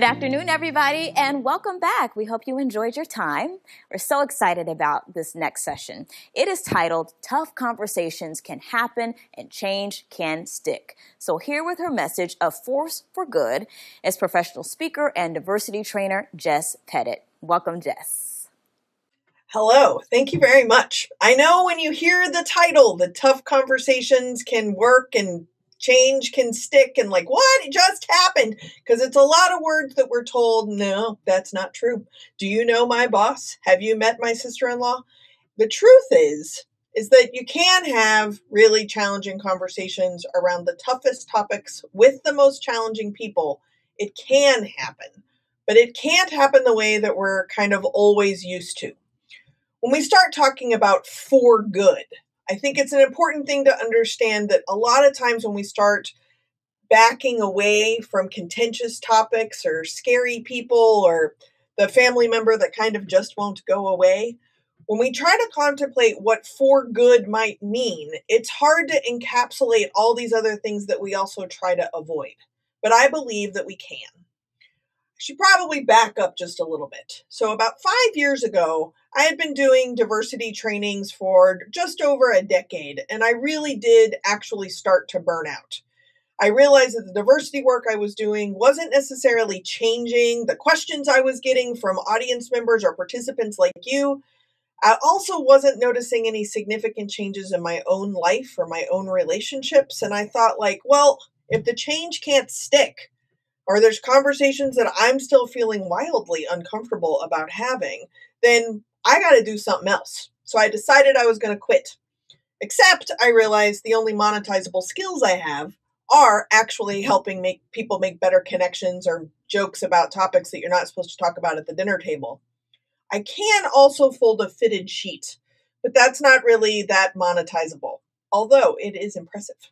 Good afternoon, everybody, and welcome back. We hope you enjoyed your time. We're so excited about this next session. It is titled, Tough Conversations Can Happen and Change Can Stick. So here with her message of Force for Good is professional speaker and diversity trainer, Jess Pettit. Welcome, Jess. Hello. Thank you very much. I know when you hear the title, the tough conversations can work and change can stick and like, what? It just happened. Because it's a lot of words that we're told, no, that's not true. Do you know my boss? Have you met my sister-in-law? The truth is that you can have really challenging conversations around the toughest topics with the most challenging people. It can happen, but it can't happen the way that we're kind of always used to. When we start talking about for good, I think it's an important thing to understand that a lot of times when we start backing away from contentious topics or scary people or the family member that kind of just won't go away, when we try to contemplate what for good might mean, it's hard to encapsulate all these other things that we also try to avoid. But I believe that we can. I should probably back up just a little bit. So about 5 years ago, I had been doing diversity trainings for just over a decade, and I really did actually start to burn out. I realized that the diversity work I was doing wasn't necessarily changing the questions I was getting from audience members or participants like you. I also wasn't noticing any significant changes in my own life or my own relationships, and I thought well, if the change can't stick, or there's conversations that I'm still feeling wildly uncomfortable about having, then I got to do something else. So I decided I was going to quit. Except I realized the only monetizable skills I have are actually helping make people make better connections or jokes about topics that you're not supposed to talk about at the dinner table. I can also fold a fitted sheet, but that's not really that monetizable, although it is impressive.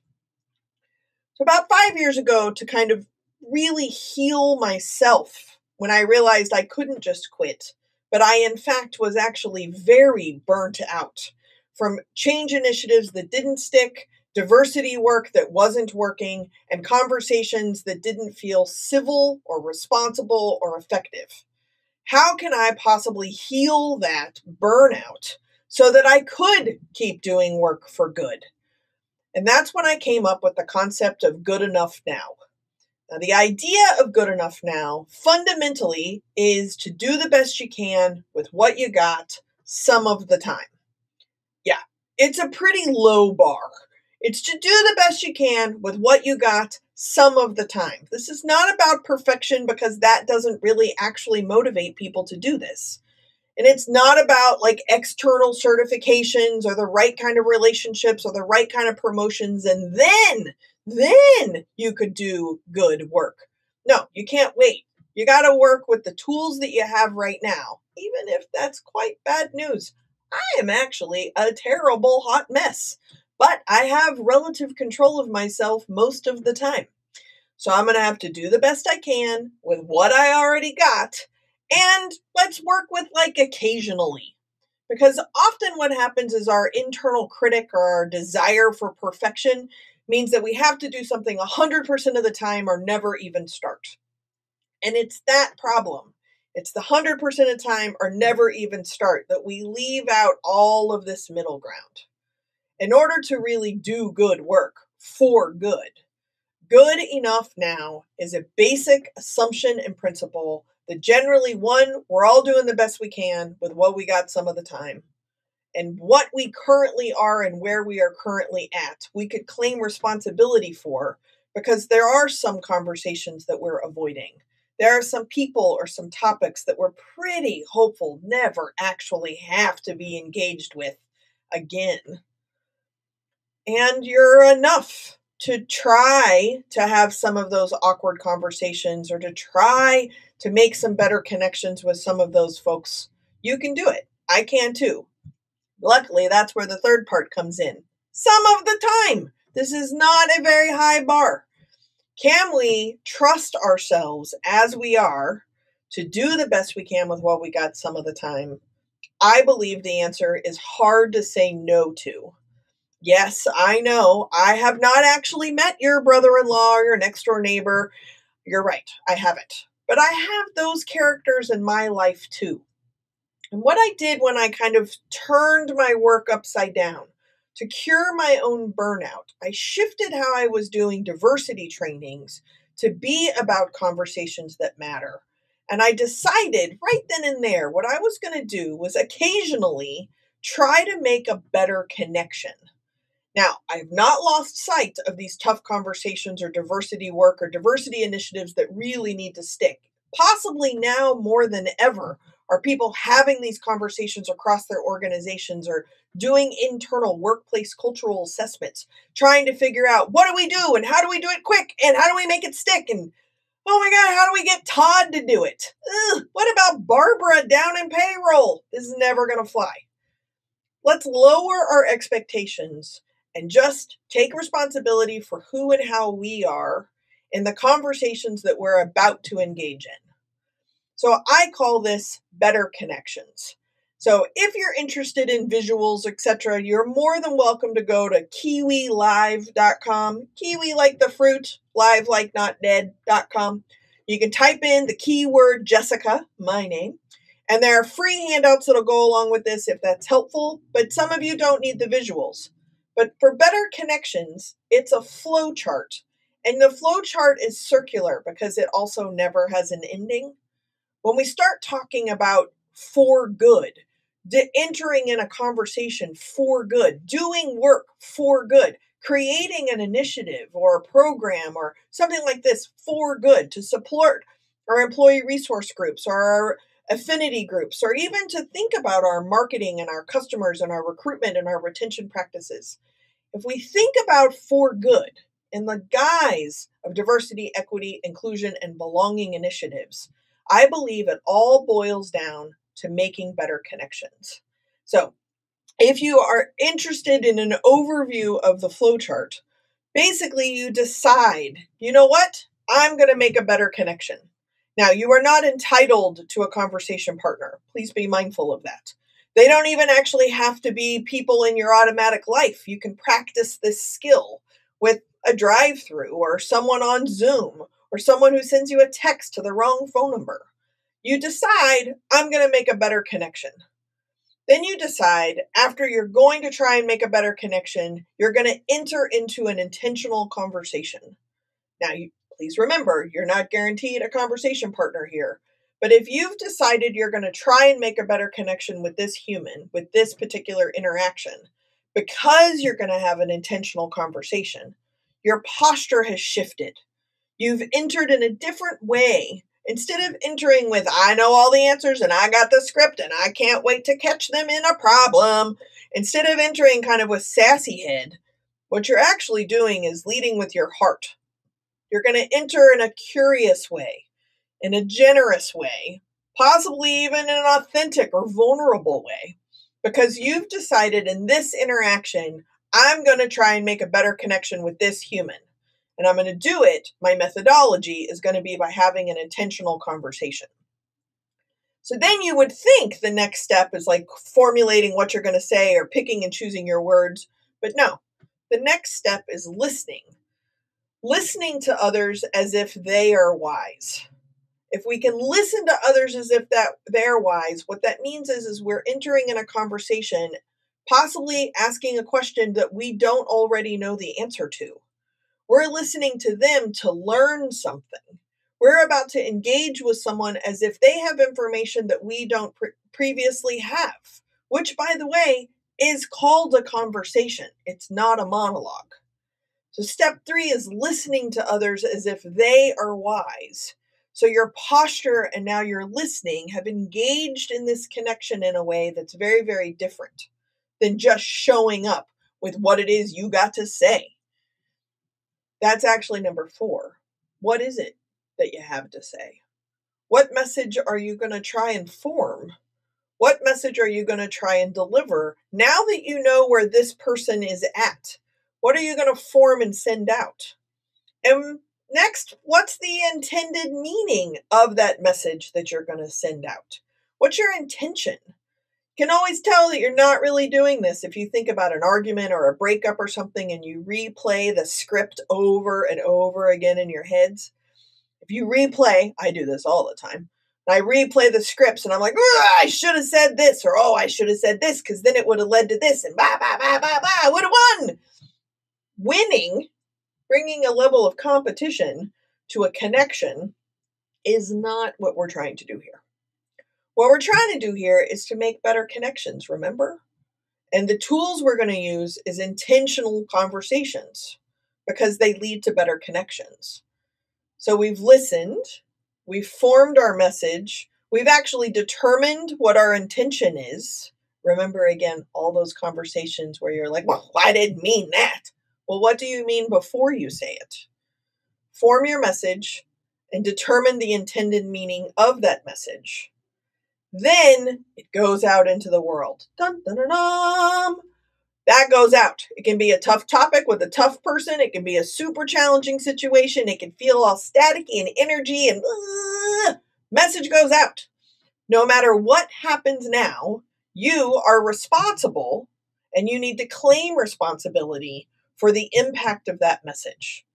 So about 5 years ago, to kind of really heal myself when I realized I couldn't just quit, but I in fact was actually very burnt out from change initiatives that didn't stick, diversity work that wasn't working, and conversations that didn't feel civil or responsible or effective. How can I possibly heal that burnout so that I could keep doing work for good? And that's when I came up with the concept of good enough now. Now, the idea of good enough now fundamentally is to do the best you can with what you got some of the time. Yeah, it's a pretty low bar. It's to do the best you can with what you got some of the time. This is not about perfection because that doesn't really actually motivate people to do this. And it's not about external certifications or the right kind of relationships or the right kind of promotions and then you could do good work. No, you can't wait. You got to work with the tools that you have right now, even if that's quite bad news. I am actually a terrible hot mess, but I have relative control of myself most of the time. So I'm going to have to do the best I can with what I already got, and let's work with occasionally. Because often what happens is our internal critic or our desire for perfection means that we have to do something 100% of the time or never even start. And it's that problem. It's the 100% of the time or never even start that we leave out all of this middle ground. In order to really do good work for good, good enough now is a basic assumption and principle that generally, one, we're all doing the best we can with what we got some of the time. And what we currently are and where we are currently at, we could claim responsibility for because there are some conversations that we're avoiding. There are some people or some topics that we're pretty hopeful never actually have to be engaged with again. And you're enough to try to have some of those awkward conversations or to try to make some better connections with some of those folks. You can do it. I can too. Luckily, that's where the third part comes in. Some of the time. This is not a very high bar. Can we trust ourselves as we are to do the best we can with what we got some of the time? I believe the answer is hard to say no to. Yes, I know. I have not actually met your brother-in-law or your next-door neighbor. You're right. I haven't. But I have those characters in my life too. And what I did when I kind of turned my work upside down to cure my own burnout, I shifted how I was doing diversity trainings to be about conversations that matter. And I decided right then and there what I was going to do was occasionally try to make a better connection. Now, I have not lost sight of these tough conversations or diversity work or diversity initiatives that really need to stick. Possibly now more than ever are people having these conversations across their organizations or doing internal workplace cultural assessments, trying to figure out what do we do and how do we do it quick and how do we make it stick and oh my God, how do we get Todd to do it? What about Barbara down in payroll? This is never going to fly. Let's lower our expectations and just take responsibility for who and how we are in the conversations that we're about to engage in. So I call this better connections. So if you're interested in visuals, etc., you're more than welcome to go to kiwilive.com. Kiwi like the fruit, live like not dead.com. You can type in the keyword Jessica, my name, and there are free handouts that'll go along with this if that's helpful, but some of you don't need the visuals. But for better connections, it's a flow chart. And the flow chart is circular because it also never has an ending. When we start talking about for good, entering in a conversation for good, doing work for good, creating an initiative or a program or something like this for good to support our employee resource groups or our affinity groups, or even to think about our marketing and our customers and our recruitment and our retention practices. If we think about for good in the guise of diversity, equity, inclusion, and belonging initiatives, I believe it all boils down to making better connections. So if you are interested in an overview of the flowchart, basically you decide, you know what? I'm going to make a better connection. Now, you are not entitled to a conversation partner. Please be mindful of that. They don't even actually have to be people in your automatic life. You can practice this skill with a drive-through or someone on Zoom or someone who sends you a text to the wrong phone number. You decide, I'm going to make a better connection. Then you decide, after you're going to try and make a better connection, you're going to enter into an intentional conversation. Now, please remember, you're not guaranteed a conversation partner here. But if you've decided you're going to try and make a better connection with this human, with this particular interaction, because you're going to have an intentional conversation, your posture has shifted. You've entered in a different way. Instead of entering with, I know all the answers and I got the script and I can't wait to catch them in a problem, instead of entering kind of with sassy head, what you're actually doing is leading with your heart. You're going to enter in a curious way, in a generous way, possibly even in an authentic or vulnerable way, because you've decided in this interaction, I'm going to try and make a better connection with this human. And I'm going to do it, my methodology is going to be by having an intentional conversation. So then you would think the next step is like formulating what you're going to say or picking and choosing your words. But no, the next step is listening. Listening to others as if they are wise. If we can listen to others as if that they're wise, what that means is we're entering in a conversation, possibly asking a question that we don't already know the answer to. We're listening to them to learn something. We're about to engage with someone as if they have information that we don't previously have, which, by the way, is called a conversation. It's not a monologue. So step 3 is listening to others as if they are wise. So your posture and now your listening have engaged in this connection in a way that's very, very different than just showing up with what it is you got to say. That's actually number 4. What is it that you have to say? What message are you going to try and form? What message are you going to try and deliver now that you know where this person is at? What are you going to form and send out? And next, what's the intended meaning of that message that you're going to send out? What's your intention? You can always tell that you're not really doing this if you think about an argument or a breakup or something and you replay the script over and over again in your heads. If If you replay, I do this all the time. I replay the scripts and I'm like, I should have said this, or I should have said this because then it would have led to this and I would have won. Winning, bringing a level of competition to a connection is not what we're trying to do here. What we're trying to do here is to make better connections, remember? And the tools we're going to use is intentional conversations because they lead to better connections. So we've listened, we've formed our message, we've actually determined what our intention is. Remember, again, all those conversations where you're like, well, I didn't mean that. Well, what do you mean before you say it? Form your message and determine the intended meaning of that message. Then it goes out into the world. Dun, dun, dun, dun. That goes out. It can be a tough topic with a tough person. It can be a super challenging situation. It can feel all staticky and energy and message goes out. No matter what happens now, you are responsible and you need to claim responsibility for the impact of that message.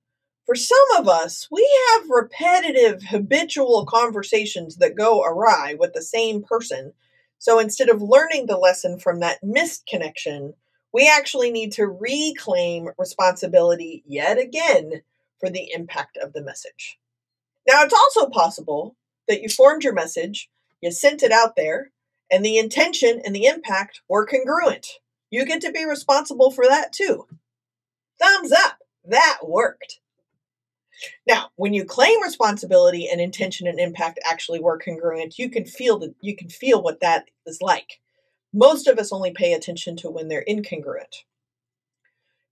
For some of us, we have repetitive, habitual conversations that go awry with the same person. So instead of learning the lesson from that missed connection, we actually need to reclaim responsibility yet again for the impact of the message. Now, it's also possible that you formed your message, you sent it out there, and the intention and the impact were congruent. You get to be responsible for that too. Thumbs up, that worked. Now, when you claim responsibility and intention and impact actually were congruent, you can feel what that is like. Most of us only pay attention to when they're incongruent.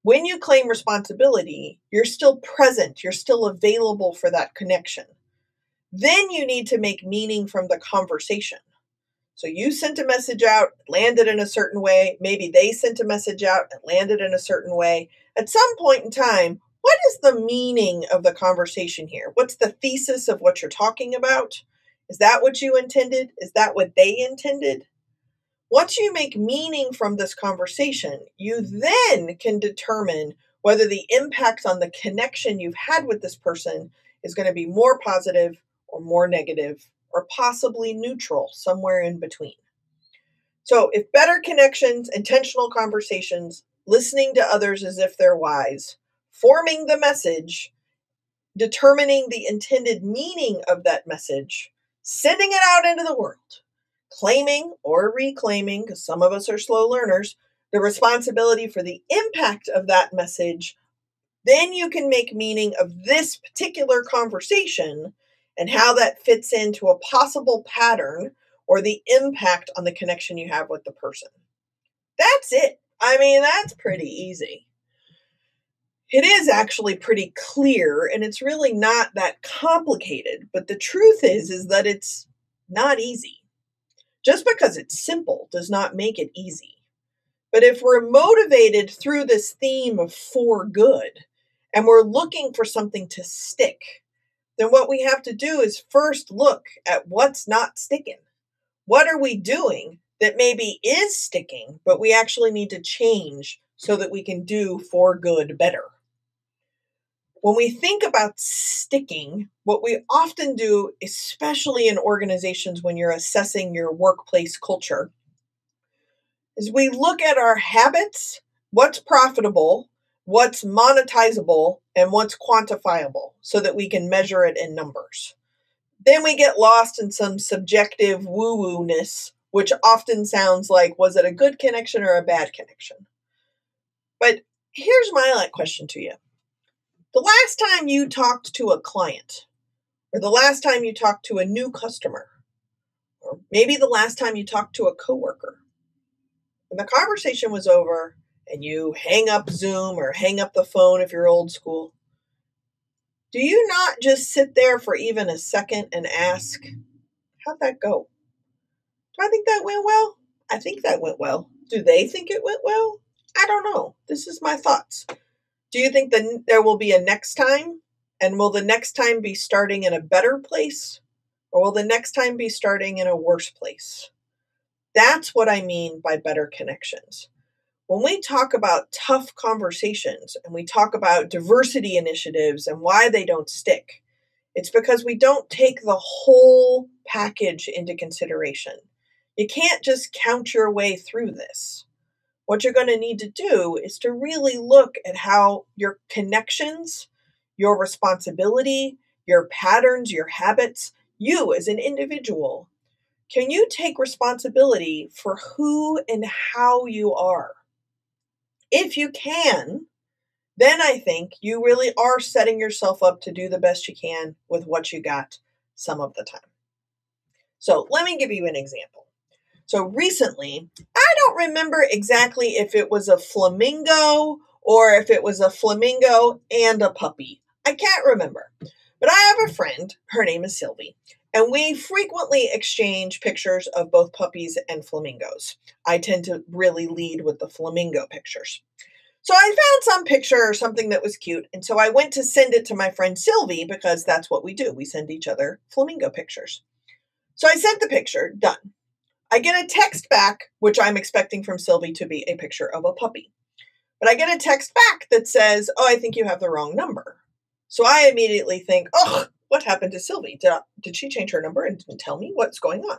When you claim responsibility, you're still present, you're still available for that connection. Then you need to make meaning from the conversation. So you sent a message out, it landed in a certain way. Maybe they sent a message out, it landed in a certain way. At some point in time, what is the meaning of the conversation here? What's the thesis of what you're talking about? Is that what you intended? Is that what they intended? Once you make meaning from this conversation, you then can determine whether the impact on the connection you've had with this person is going to be more positive or more negative or possibly neutral, somewhere in between. So if better connections, intentional conversations, listening to others as if they're wise, forming the message, determining the intended meaning of that message, sending it out into the world, claiming or reclaiming, because some of us are slow learners, the responsibility for the impact of that message, then you can make meaning of this particular conversation and how that fits into a possible pattern or the impact on the connection you have with the person. That's it. I mean, that's pretty easy. It is actually pretty clear, and it's really not that complicated, but the truth is that it's not easy. Just because it's simple does not make it easy. But if we're motivated through this theme of for good, and we're looking for something to stick, then what we have to do is first look at what's not sticking. What are we doing that maybe is sticking, but we actually need to change so that we can do for good better? When we think about sticking, what we often do, especially in organizations when you're assessing your workplace culture, is we look at our habits, what's profitable, what's monetizable, and what's quantifiable so that we can measure it in numbers. Then we get lost in some subjective woo-woo-ness, which often sounds like, was it a good connection or a bad connection? But here's my question to you. The last time you talked to a client, or the last time you talked to a new customer, or maybe the last time you talked to a coworker, when the conversation was over and you hang up Zoom or hang up the phone if you're old school, do you not just sit there for even a second and ask, how'd that go? Do I think that went well? I think that went well. Do they think it went well? I don't know. This is my thoughts. Do you think that there will be a next time? And will the next time be starting in a better place? Or will the next time be starting in a worse place? That's what I mean by better connections. When we talk about tough conversations and we talk about diversity initiatives and why they don't stick, It's because we don't take the whole package into consideration. You can't just count your way through this. What you're going to need to do is to really look at how your connections, your responsibility, your patterns, your habits, you as an individual, can you take responsibility for who and how you are? If you can, then I think you really are setting yourself up to do the best you can with what you got some of the time. So let me give you an example. So recently, I don't remember exactly if it was a flamingo or if it was a flamingo and a puppy. I can't remember. But I have a friend, her name is Sylvie, and we frequently exchange pictures of both puppies and flamingos. I tend to really lead with the flamingo pictures. So I found some picture or something that was cute, and so I went to send it to my friend Sylvie because that's what we do. We send each other flamingo pictures. So I sent the picture, done. I get a text back, which I'm expecting from Sylvie to be a picture of a puppy. But I get a text back that says, "Oh, I think you have the wrong number." So I immediately think, "Oh, what happened to Sylvie? Did she change her number and didn't tell me what's going on?"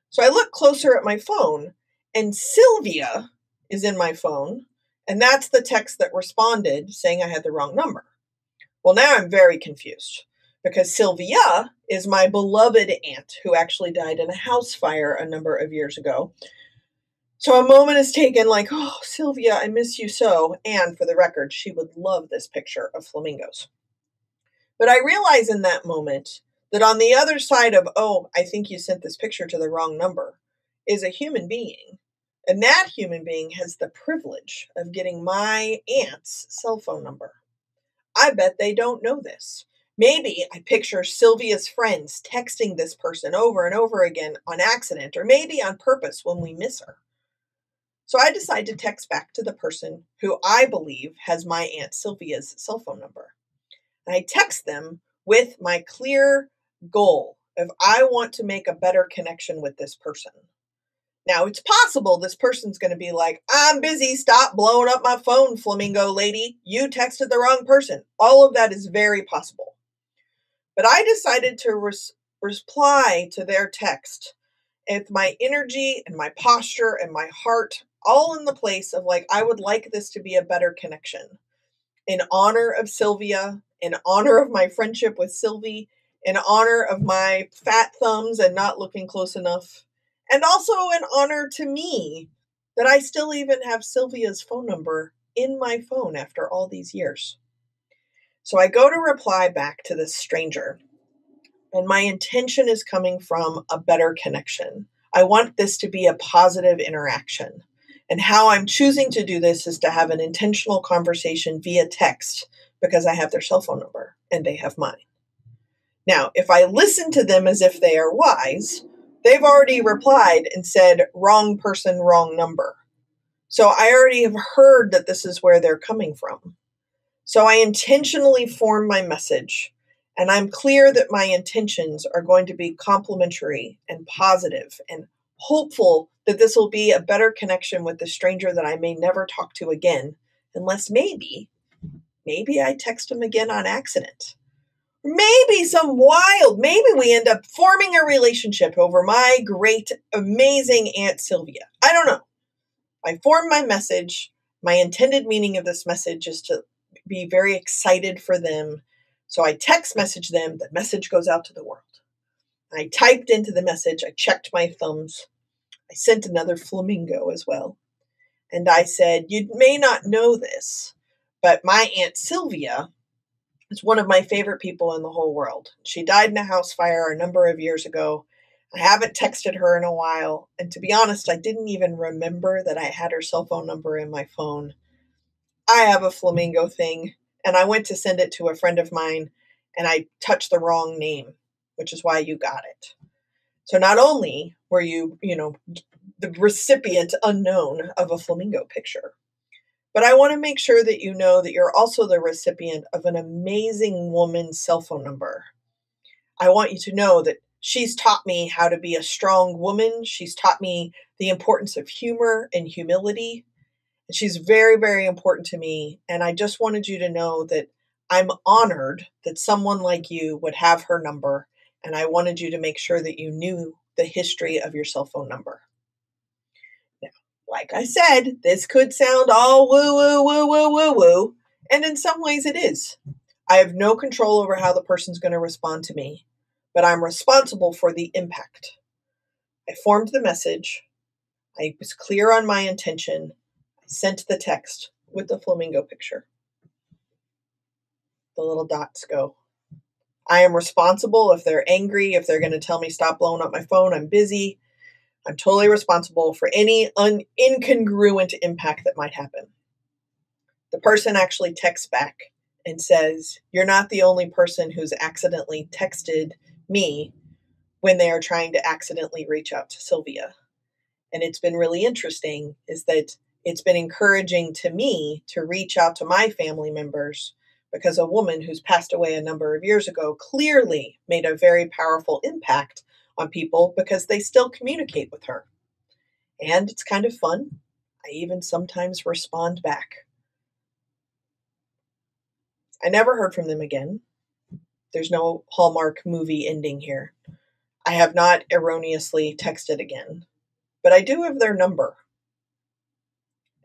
So I look closer at my phone, and Sylvia is in my phone, and that's the text that responded saying I had the wrong number. Well, now I'm very confused because Sylvia is my beloved aunt who actually died in a house fire a number of years ago. So a moment is taken like, "Oh, Sylvia, I miss you so." And for the record, she would love this picture of flamingos. But I realize in that moment that on the other side of, "Oh, I think you sent this picture to the wrong number," is a human being. And that human being has the privilege of getting my aunt's cell phone number. I bet they don't know this. Maybe I picture Sylvia's friends texting this person over and over again on accident, or maybe on purpose when we miss her. So I decide to text back to the person who I believe has my Aunt Sylvia's cell phone number. And I text them with my clear goal of I want to make a better connection with this person. Now, it's possible this person's going to be like, "I'm busy, stop blowing up my phone, flamingo lady. You texted the wrong person." All of that is very possible. But I decided to reply to their text with my energy and my posture and my heart all in the place of like, I would like this to be a better connection. In honor of Sylvia, in honor of my friendship with Sylvie, in honor of my fat thumbs and not looking close enough, and also in honor to me that I still even have Sylvia's phone number in my phone after all these years. So I go to reply back to this stranger, and my intention is coming from a better connection. I want this to be a positive interaction. And how I'm choosing to do this is to have an intentional conversation via text because I have their cell phone number and they have mine. Now, if I listen to them as if they are wise, they've already replied and said, "Wrong person, wrong number." So I already have heard that this is where they're coming from. So I intentionally form my message, and I'm clear that my intentions are going to be complimentary and positive and hopeful that this will be a better connection with the stranger that I may never talk to again, unless maybe I text him again on accident. Maybe maybe we end up forming a relationship over my great, amazing Aunt Sylvia. I don't know. I form my message. My intended meaning of this message is to be very excited for them. So I text message them. The message goes out to the world. I typed into the message. I checked my thumbs. I sent another flamingo as well. And I said, "You may not know this, but my Aunt Sylvia is one of my favorite people in the whole world. She died in a house fire a number of years ago. I haven't texted her in a while. And to be honest, I didn't even remember that I had her cell phone number in my phone. I have a flamingo thing, and I went to send it to a friend of mine, and I touched the wrong name, which is why you got it. So not only were you, the recipient unknown of a flamingo picture, but I want to make sure that you know that you're also the recipient of an amazing woman's cell phone number. I want you to know that she's taught me how to be a strong woman. She's taught me the importance of humor and humility. She's very, very important to me. And I just wanted you to know that I'm honored that someone like you would have her number, and I wanted you to make sure that you knew the history of your cell phone number. Now, like I said, this could sound all woo, woo, woo, woo, woo, woo, and in some ways it is. I have no control over how the person's going to respond to me, but I'm responsible for the impact. I formed the message. I was clear on my intention. I sent the text with the flamingo picture. The little dots go. I am responsible if they're angry, if they're going to tell me stop blowing up my phone, I'm busy. I'm totally responsible for any incongruent impact that might happen. The person actually texts back and says, you're not the only person who's accidentally texted me when they are trying to accidentally reach out to Sylvia. And it's been really interesting is that it's been encouraging to me to reach out to my family members because a woman who's passed away a number of years ago clearly made a very powerful impact on people because they still communicate with her. And it's kind of fun. I even sometimes respond back. I never heard from them again. There's no Hallmark movie ending here. I have not erroneously texted again, but I do have their number.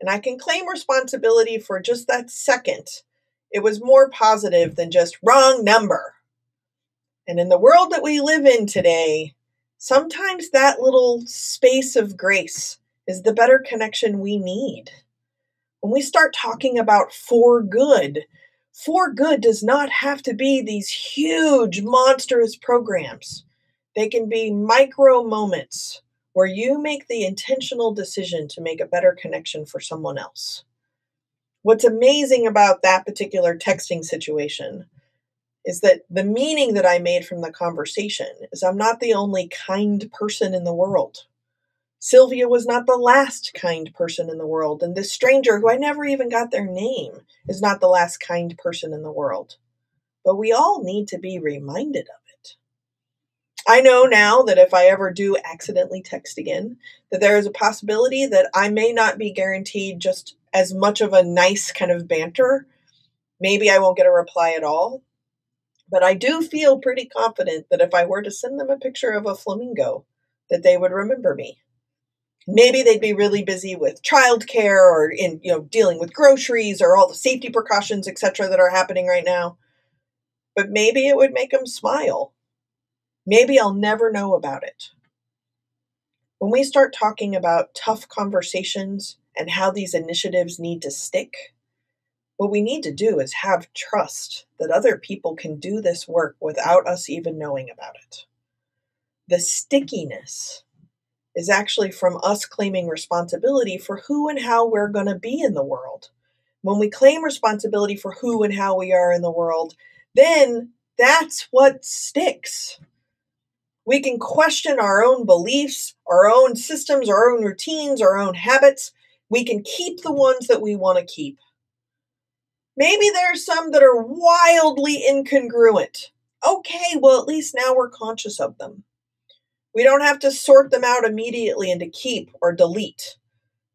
And I can claim responsibility for just that second. It was more positive than just wrong number. And in the world that we live in today, sometimes that little space of grace is the better connection we need. When we start talking about for good does not have to be these huge, monstrous programs. They can be micro moments where you make the intentional decision to make a better connection for someone else. What's amazing about that particular texting situation is that the meaning that I made from the conversation is I'm not the only kind person in the world. Sylvia was not the last kind person in the world, and this stranger who I never even got their name is not the last kind person in the world. But we all need to be reminded of it. I know now that if I ever do accidentally text again, that there is a possibility that I may not be guaranteed just as much of a nice kind of banter. Maybe I won't get a reply at all. But I do feel pretty confident that if I were to send them a picture of a flamingo, that they would remember me. Maybe they'd be really busy with childcare or in dealing with groceries or all the safety precautions, etc., that are happening right now. But maybe it would make them smile. Maybe I'll never know about it. When we start talking about tough conversations and how these initiatives need to stick, what we need to do is have trust that other people can do this work without us even knowing about it. The stickiness is actually from us claiming responsibility for who and how we're going to be in the world. When we claim responsibility for who and how we are in the world, then that's what sticks. We can question our own beliefs, our own systems, our own routines, our own habits. We can keep the ones that we want to keep. Maybe there's some that are wildly incongruent. Okay, well, at least now we're conscious of them. We don't have to sort them out immediately into keep or delete.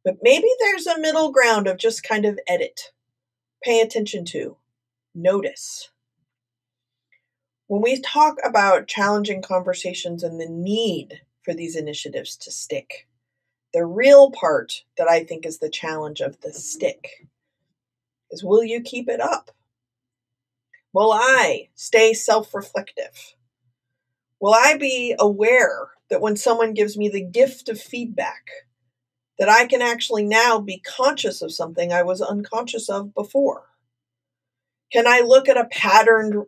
But maybe there's a middle ground of just kind of edit, pay attention to, notice. When we talk about challenging conversations and the need for these initiatives to stick, the real part that I think is the challenge of the stick is, will you keep it up? Will I stay self-reflective? Will I be aware that when someone gives me the gift of feedback, that I can actually now be conscious of something I was unconscious of before? Can I look at a patterned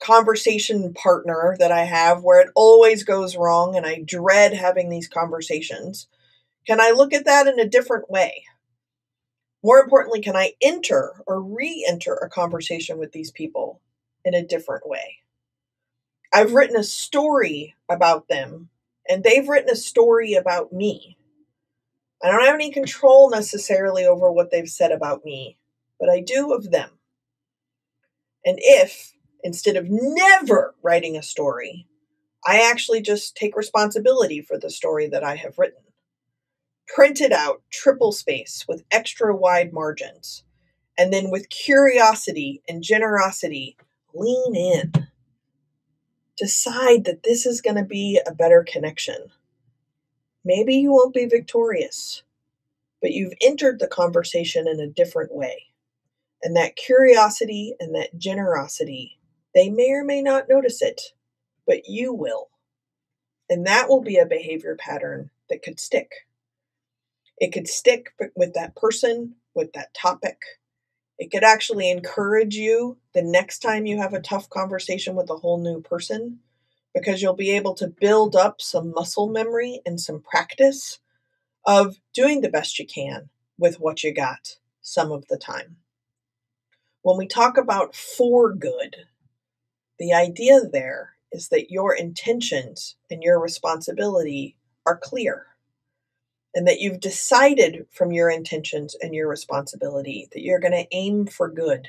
conversation partner that I have where it always goes wrong and I dread having these conversations? Can I look at that in a different way? More importantly, can I enter or re-enter a conversation with these people in a different way? I've written a story about them, and they've written a story about me. I don't have any control necessarily over what they've said about me, but I do of them. And if, instead of never writing a story, I actually just take responsibility for the story that I have written, print it out, triple space with extra wide margins, And then with curiosity and generosity, lean in. Decide that this is going to be a better connection. Maybe you won't be victorious, but you've entered the conversation in a different way. And that curiosity and that generosity, they may or may not notice it, but you will. And that will be a behavior pattern that could stick. It could stick with that person, with that topic. It could actually encourage you the next time you have a tough conversation with a whole new person, because you'll be able to build up some muscle memory and some practice of doing the best you can with what you got some of the time. When we talk about for good, the idea there is that your intentions and your responsibility are clear, and that you've decided from your intentions and your responsibility that you're going to aim for good.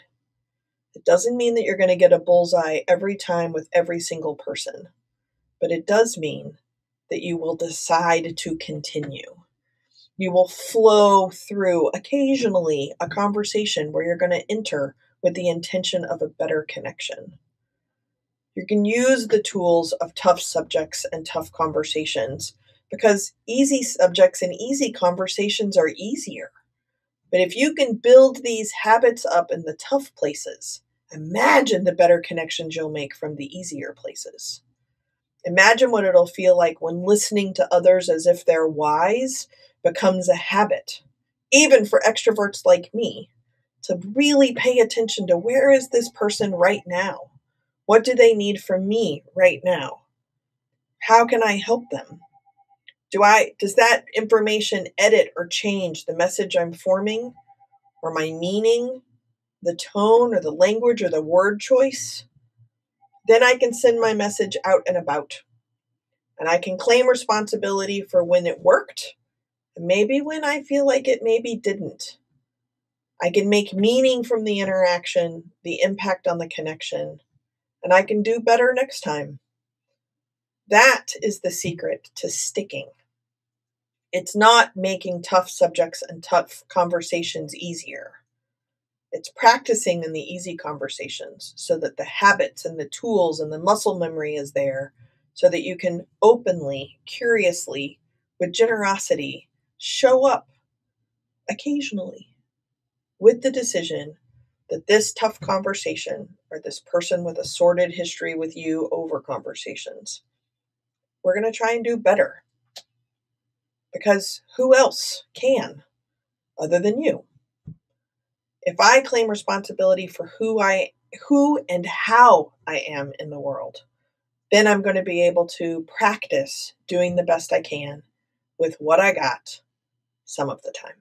It doesn't mean that you're going to get a bullseye every time with every single person, but it does mean that you will decide to continue. You will flow through occasionally a conversation where you're going to enter with the intention of a better connection. You can use the tools of tough subjects and tough conversations, because easy subjects and easy conversations are easier. But if you can build these habits up in the tough places, imagine the better connections you'll make from the easier places. Imagine what it'll feel like when listening to others as if they're wise becomes a habit, even for extroverts like me, to really pay attention to where is this person right now? What do they need from me right now? How can I help them? Does that information edit or change the message I'm forming, or my meaning, the tone or the language or the word choice? Then I can send my message out and about. And I can claim responsibility for when it worked, and maybe when I feel like it maybe didn't. I can make meaning from the interaction, the impact on the connection, and I can do better next time. That is the secret to sticking. It's not making tough subjects and tough conversations easier. It's practicing in the easy conversations so that the habits and the tools and the muscle memory is there, so that you can openly, curiously, with generosity, show up occasionally with the decision that this tough conversation, or this person with a sordid history with you over conversations, we're going to try and do better. Because who else can other than you? If I claim responsibility for who and how I am in the world, then I'm going to be able to practice doing the best I can with what I got some of the time.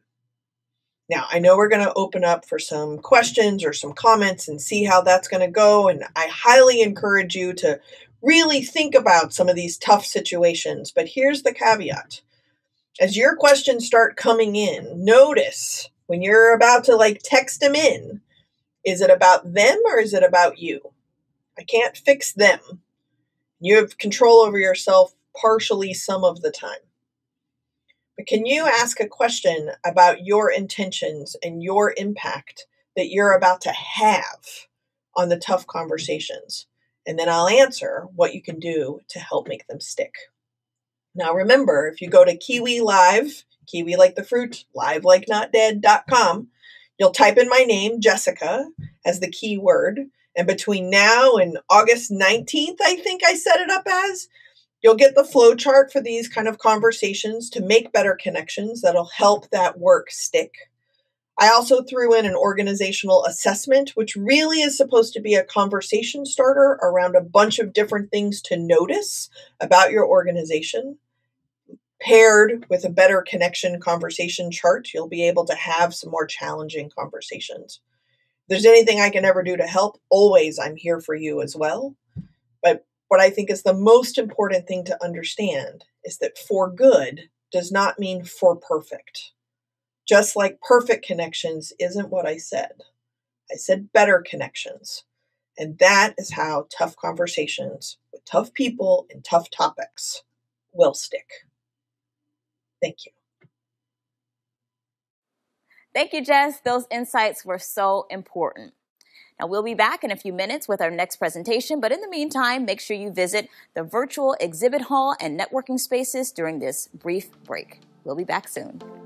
Now, I know we're going to open up for some questions or some comments and see how that's going to go. And I highly encourage you to really think about some of these tough situations. But here's the caveat. As your questions start coming in, notice when you're about to text them in, is it about them or is it about you? I can't fix them. You have control over yourself partially some of the time. But can you ask a question about your intentions and your impact that you're about to have on the tough conversations? And then I'll answer what you can do to help make them stick. Now remember, if you go to Kiwi Live, Kiwi like the fruit, livelikeNotDead.com, you'll type in my name, Jessica, as the keyword. And between now and August 19th, I think I set it up as, you'll get the flow chart for these kind of conversations to make better connections that'll help that work stick. I also threw in an organizational assessment, which really is supposed to be a conversation starter around a bunch of different things to notice about your organization. Paired with a better connection conversation chart, you'll be able to have some more challenging conversations. If there's anything I can ever do to help, always I'm here for you as well. But what I think is the most important thing to understand is that for good does not mean for perfect. Just like perfect connections isn't what I said. I said better connections. And that is how tough conversations with tough people and tough topics will stick. Thank you. Thank you, Jess. Those insights were so important. Now, we'll be back in a few minutes with our next presentation, but in the meantime, make sure you visit the virtual exhibit hall and networking spaces during this brief break. We'll be back soon.